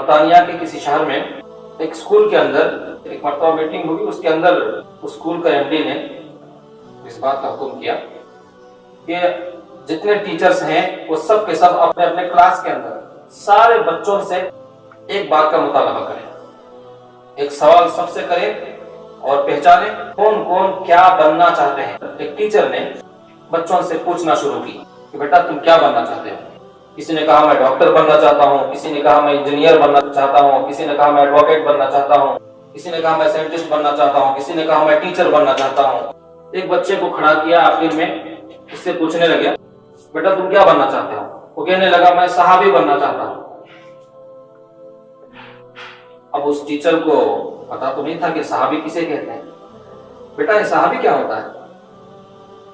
برطانیہ کے کسی شہر میں ایک اسکول کے اندر ایک مرتبہ میٹنگ ہوئی. اس کے اندر اسکول کا ایم ڈی نے اس بات کا حکم کیا کہ جتنے ٹیچرز ہیں وہ سب کے سب اپنے اپنے کلاس کے اندر سارے بچوں سے ایک بات کا مطالبہ کریں. ایک سوال سب سے کریں اور پہچانیں کون کون کیا بننا چاہتے ہیں. ایک ٹیچر نے بچوں سے پوچھنا شروع کی کہ بیٹا تم کیا بننا چاہتے ہو. کسی نے کہا میں ڈاکٹر بننا چاہتا ہوں, کسی نے کہا میں انجینئر بننا چاہتا ہوں, کسی نے کہا میں ایڈوکیٹ بننا چاہتا ہوں, کسی نے کہا میں سائنٹسٹ بننا چاہتا ہوں, کسی نے کہا میں ٹیچر بننا چاہتا ہوں. ایک بچے کو کھڑا کیا, آخر میں اس سے پوچھنے لگا بیٹا تم کیا بننا چاہتے ہو. وہ کہنے لگا میں صحابی بننا چاہتا ہوں. اب اس ٹیچر کو پتا تو نہیں تھا کہ صحابی کسے کہتے ہیں. بیٹا یہ صحابی کیا ہوتا ہے؟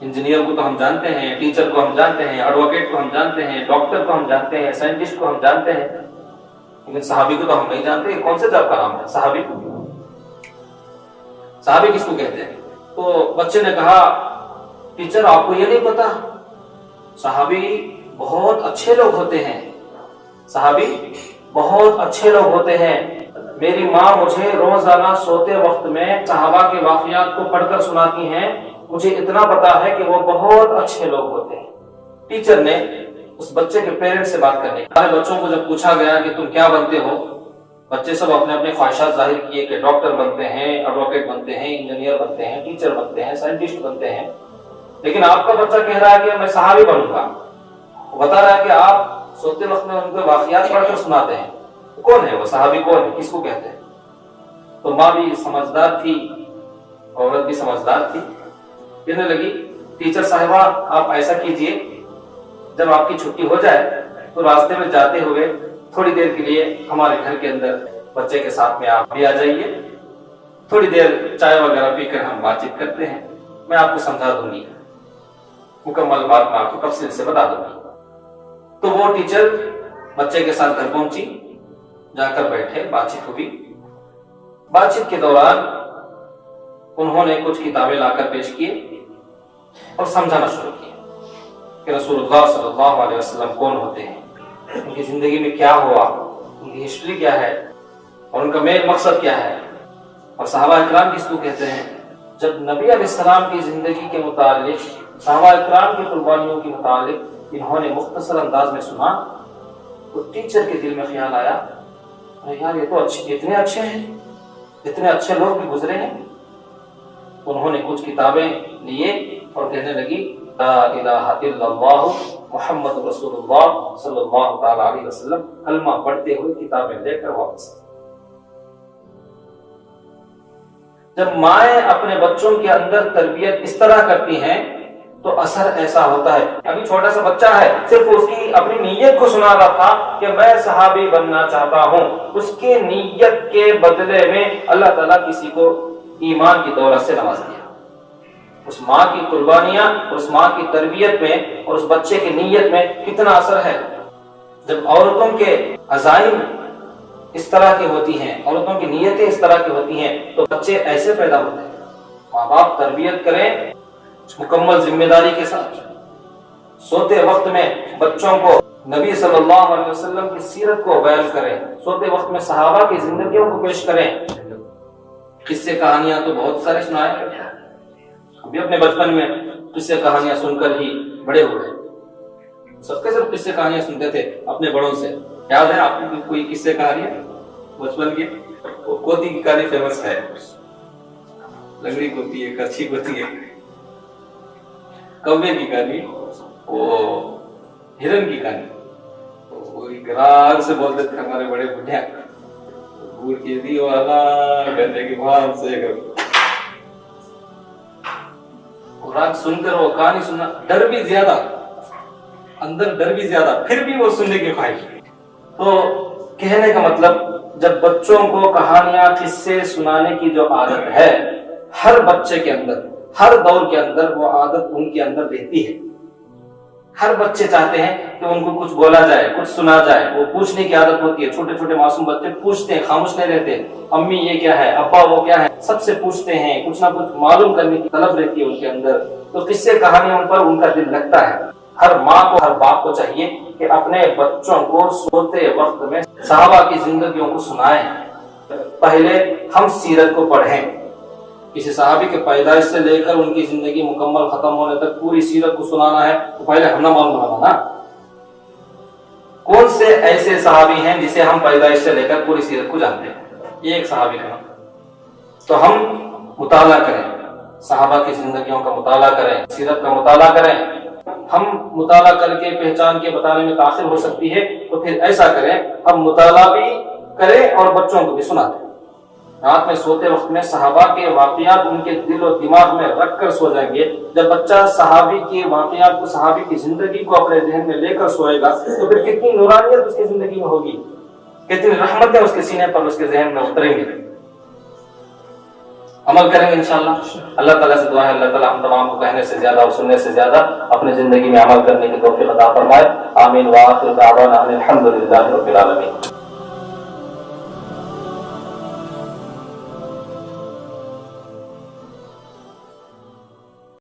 انجینئر کو تو ہم جانتے ہیں, ٹیچر کو ہم جانتے ہیں, ایڈوکیٹ کو ہم جانتے ہیں, ڈاکٹر کو ہم جانتے ہیں, سائنٹسٹ کو ہم جانتے ہیں, لیکن صحابی کو تو ہم نہیں جانتے. کون سے جاب کا نام ہے صحابی؟ صحابی کس کو کہتے ہیں؟ تو بچے نے کہا ٹیچر آپ کو یہ نہیں پتا, صحابی بہت اچھے لوگ ہوتے ہیں, صحابی بہت اچھے لوگ ہوتے ہیں. میری ماں مجھے روزانہ سوتے وقت میں صحابہ کے واقعات کو پڑھ کر سناتی ہیں. مجھے اتنا پتا ہے کہ وہ بہت اچھے لوگ ہوتے ہیں. ٹیچر نے اس بچے کے پیرنٹ سے بات کرنے سارے بچوں کو جب پوچھا گیا کہ تم کیا بنتے ہو, بچے سب اپنے اپنے خواہشات ظاہر کیے کہ ڈاکٹر بنتے ہیں, ایڈوکیٹ بنتے ہیں, انجینئر بنتے ہیں, ٹیچر بنتے ہیں, سائنٹسٹ بنتے ہیں. لیکن آپ کا بچہ کہہ رہا ہے کہ میں صحابی بنوں گا. وہ بتا رہا ہے کہ آپ سوتے وقت میں ان کے واقعات پڑھ کر سناتے ہیں. کون ہے وہ صحابی, کون ہے, کس کو کہتے ہیں؟ تو ماں بھی سمجھدار تھی, عورت بھی سمجھدار تھی. کہنے لگی ٹیچر صاحبہ آپ ایسا کیجئے, جب آپ کی چھٹی ہو جائے تو راستے میں جاتے ہوئے تھوڑی دیر کے لیے ہمارے گھر کے اندر بچے کے ساتھ میں آپ بھی آ جائیے. تھوڑی دیر چائے وغیرہ پی کر ہم بات چیت کرتے ہیں, میں آپ کو سمجھا دوں گی, مکمل بات میں آپ کو تفصیل سے بتا دوں گی. تو وہ ٹیچر بچے کے ساتھ گھر پہنچی, جا کر بیٹھے, بات چیت ہوئی. بات چیت کے دوران انہوں نے کچھ کتابیں لا کر پیش کیے اور سمجھانا شروع کیا کہ رسول اللہ صلی اللہ علیہ وسلم کون ہوتے ہیں, ان کی زندگی میں کیا ہوا, ان کی ہسٹری کیا ہے اور ان کا مین مقصد کیا ہے, اور صحابہ اکرام کس کو کہتے ہیں. جب نبی علیہ السلام کی زندگی کے متعلق, صحابہ اکرام کی قربانیوں کے متعلق انہوں نے مختصر انداز میں سنا تو ٹیچر کے دل میں خیال آیا یار یہ تو اتنے اچھے ہیں, اتنے اچھے لوگ بھی گزرے ہیں. انہوں نے کچھ کتابیں لیے اور کہنے لگی لا الہ الا اللہ محمد رسول اللہ صلی اللہ تعالی علیہ وسلم, کلمہ پڑھتے ہوئے کتابیں لے کر واپس. جب مائیں اپنے بچوں کے اندر تربیت اس طرح کرتی ہیں تو اثر ایسا ہوتا ہے. ابھی چھوٹا سا بچہ ہے, صرف اس کی اپنی نیت کو سنا رہا تھا کہ میں صحابی بننا چاہتا ہوں, اس کے نیت کے بدلے میں اللہ تعالیٰ کسی کو ایمان کی دولت سے نواز دیا. اس ماں کی قربانیاں, اس ماں کی تربیت میں اور اس بچے کی نیت میں کتنا اثر ہے. جب عورتوں کے عزائم اس طرح کی ہوتی ہیں, عورتوں کی نیتیں اس طرح کی ہوتی ہیں تو بچے ایسے پیدا ہوتے ہیں. ماں باپ تربیت کریں مکمل ذمہ داری کے ساتھ. سوتے وقت میں بچوں کو نبی صلی اللہ علیہ وسلم کی سیرت کو بیان کریں, سوتے وقت میں صحابہ کی زندگیوں کو پیش کریں. قصے کہانیاں تو بہت سارے سنائے, ہم بھی اپنے بچپن میں قصے کہانیاں سن کر ہی بڑے ہوئے. سب کے سب قصے کہانیاں سنتے تھے اپنے بڑوں سے. یاد ہے آپ کو کوئی قصے کہانیاں بچپن کی؟ کوتی کی کہانی فیمس ہے, لنگڑی کوتی ہے, کچھی کوتی ہے, کوے کی کہانی, وہ ہرن کی کہانی. وہی گرار سے بولتے تھے ہمارے بڑے بڑھیا, گور کی دی والا گندے کی بھان سے قرآن سن کر وہ کہانی سننا, ڈر بھی زیادہ, اندر ڈر بھی زیادہ, پھر بھی وہ سننے کی خواہش. تو کہنے کا مطلب جب بچوں کو کہانیاں قصے سنانے کی جو عادت ہے, ہر بچے کے اندر, ہر دور کے اندر وہ عادت ان کے اندر رہتی ہے. ہر بچے چاہتے ہیں کہ ان کو کچھ بولا جائے, کچھ سنا جائے. وہ پوچھنے کی عادت ہوتی ہے. چھوٹے چھوٹے معصوم بچے پوچھتے ہیں, خاموش نہیں رہتے. امی یہ کیا ہے, ابا وہ کیا ہے, سب سے پوچھتے ہیں, کچھ نہ کچھ معلوم کرنے کی طلب رہتی ہے ان کے اندر. تو قصے کہانیوں پر ان کا دل لگتا ہے. ہر ماں کو, ہر باپ کو چاہیے کہ اپنے بچوں کو سوتے وقت میں صحابہ کی زندگیوں کو سنائیں. پہلے ہم سیرت کو پڑھیں. کسی صحابی کے پیدائش سے لے کر ان کی زندگی مکمل ختم ہونے تک پوری سیرت کو سنانا ہے تو پہلے ہم نہ معلوم ہونا نا کون سے ایسے صحابی ہیں جسے ہم پیدائش سے لے کر پوری سیرت کو جانتے ہیں. یہ ایک صحابی ہے. تو ہم مطالعہ کریں, صحابہ کی زندگیوں کا مطالعہ کریں, سیرت کا مطالعہ کریں. ہم مطالعہ کر کے پہچان کے بتانے میں تاخیر ہو سکتی ہے, تو پھر ایسا کریں ہم مطالعہ بھی کریں اور بچوں کو بھی سنا دیں. رات میں سوتے وقت میں صحابہ کے واقعات ان کے دل و دماغ میں رکھ کر سو جائیں گے. جب بچہ صحابی کے واقعات کو, صحابی کی زندگی کو اپنے ذہن میں لے کر سوئے گا تو پھر کتنی نورانیت اس کی زندگی میں ہوگی, کتنی رحمتیں اس کے سینے پر, اس کے ذہن میں اتریں گی. عمل کریں گے انشاءاللہ. اللہ تعالیٰ سے دعا ہے اللہ تعالیٰ ہم تمام کو کہنے سے زیادہ اور سننے سے زیادہ اپنی زندگی میں عمل کرنے کی توفیق عطا فرمائے. آمین. وآخر دعوانا الحمد للہ رب العالمین.